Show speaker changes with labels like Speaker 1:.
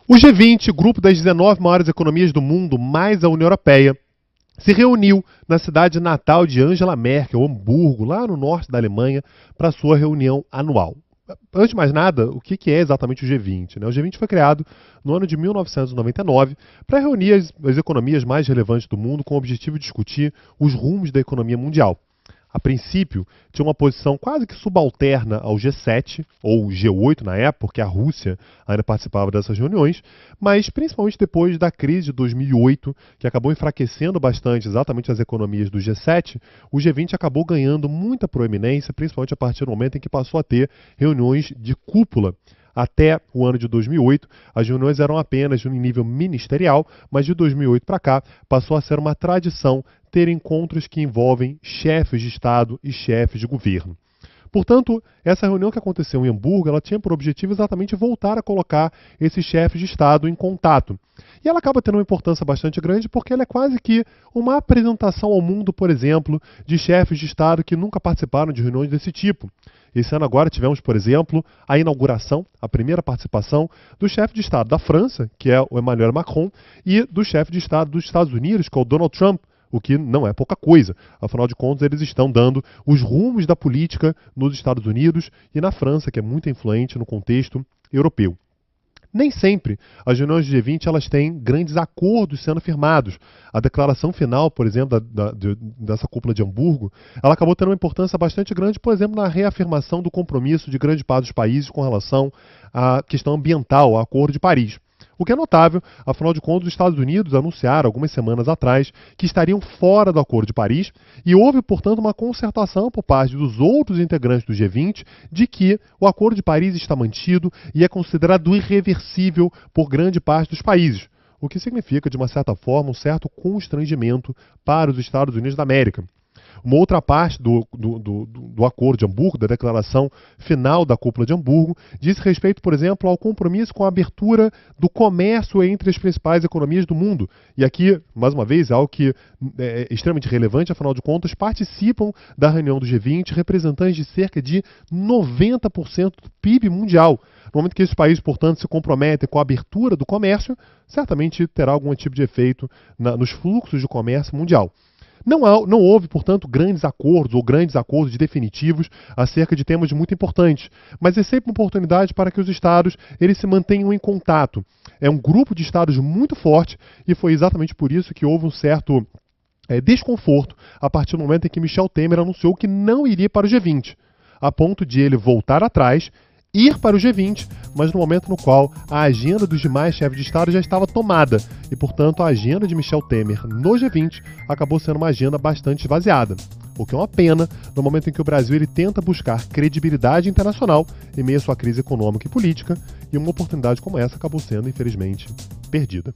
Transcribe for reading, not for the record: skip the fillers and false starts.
Speaker 1: O G20, grupo das 19 maiores economias do mundo, mais a União Europeia, se reuniu na cidade natal de Angela Merkel, Hamburgo, lá no norte da Alemanha, para sua reunião anual. Antes de mais nada, o que é exatamente o G20? O G20 foi criado no ano de 1999 para reunir as economias mais relevantes do mundo com o objetivo de discutir os rumos da economia mundial. A princípio, tinha uma posição quase que subalterna ao G7, ou G8 na época, porque a Rússia ainda participava dessas reuniões, mas principalmente depois da crise de 2008, que acabou enfraquecendo bastante exatamente as economias do G7, o G20 acabou ganhando muita proeminência, principalmente a partir do momento em que passou a ter reuniões de cúpula. Até o ano de 2008, as reuniões eram apenas em nível ministerial, mas de 2008 para cá passou a ser uma tradição ter encontros que envolvem chefes de Estado e chefes de governo. Portanto, essa reunião que aconteceu em Hamburgo, ela tinha por objetivo exatamente voltar a colocar esses chefes de Estado em contato. E ela acaba tendo uma importância bastante grande porque ela é quase que uma apresentação ao mundo, por exemplo, de chefes de Estado que nunca participaram de reuniões desse tipo. Esse ano agora tivemos, por exemplo, a inauguração, a primeira participação do chefe de Estado da França, que é o Emmanuel Macron, e do chefe de Estado dos Estados Unidos, que é o Donald Trump, o que não é pouca coisa. Afinal de contas, eles estão dando os rumos da política nos Estados Unidos e na França, que é muito influente no contexto europeu. Nem sempre as reuniões de G20 elas têm grandes acordos sendo firmados. A declaração final, por exemplo, dessa cúpula de Hamburgo, ela acabou tendo uma importância bastante grande, por exemplo, na reafirmação do compromisso de grande parte dos países com relação à questão ambiental, ao Acordo de Paris. O que é notável, afinal de contas, os Estados Unidos anunciaram algumas semanas atrás que estariam fora do Acordo de Paris e houve, portanto, uma concertação por parte dos outros integrantes do G20 de que o Acordo de Paris está mantido e é considerado irreversível por grande parte dos países, o que significa, de uma certa forma, um certo constrangimento para os Estados Unidos da América. Uma outra parte do Acordo de Hamburgo, da declaração final da cúpula de Hamburgo, diz respeito, por exemplo, ao compromisso com a abertura do comércio entre as principais economias do mundo. E aqui, mais uma vez, é algo que é extremamente relevante, afinal de contas, participam da reunião do G20 representantes de cerca de 90% do PIB mundial. No momento que esses países, portanto, se comprometem com a abertura do comércio, certamente terá algum tipo de efeito nos fluxos de comércio mundial. Não houve, portanto, grandes acordos definitivos acerca de temas muito importantes, mas é sempre uma oportunidade para que os estados eles se mantenham em contato. É um grupo de estados muito forte e foi exatamente por isso que houve um certo desconforto a partir do momento em que Michel Temer anunciou que não iria para o G20, a ponto de ele voltar atrás, ir para o G20, mas no momento no qual a agenda dos demais chefes de Estado já estava tomada e, portanto, a agenda de Michel Temer no G20 acabou sendo uma agenda bastante esvaziada. O que é uma pena no momento em que o Brasil ele tenta buscar credibilidade internacional em meio à sua crise econômica e política, e uma oportunidade como essa acabou sendo, infelizmente, perdida.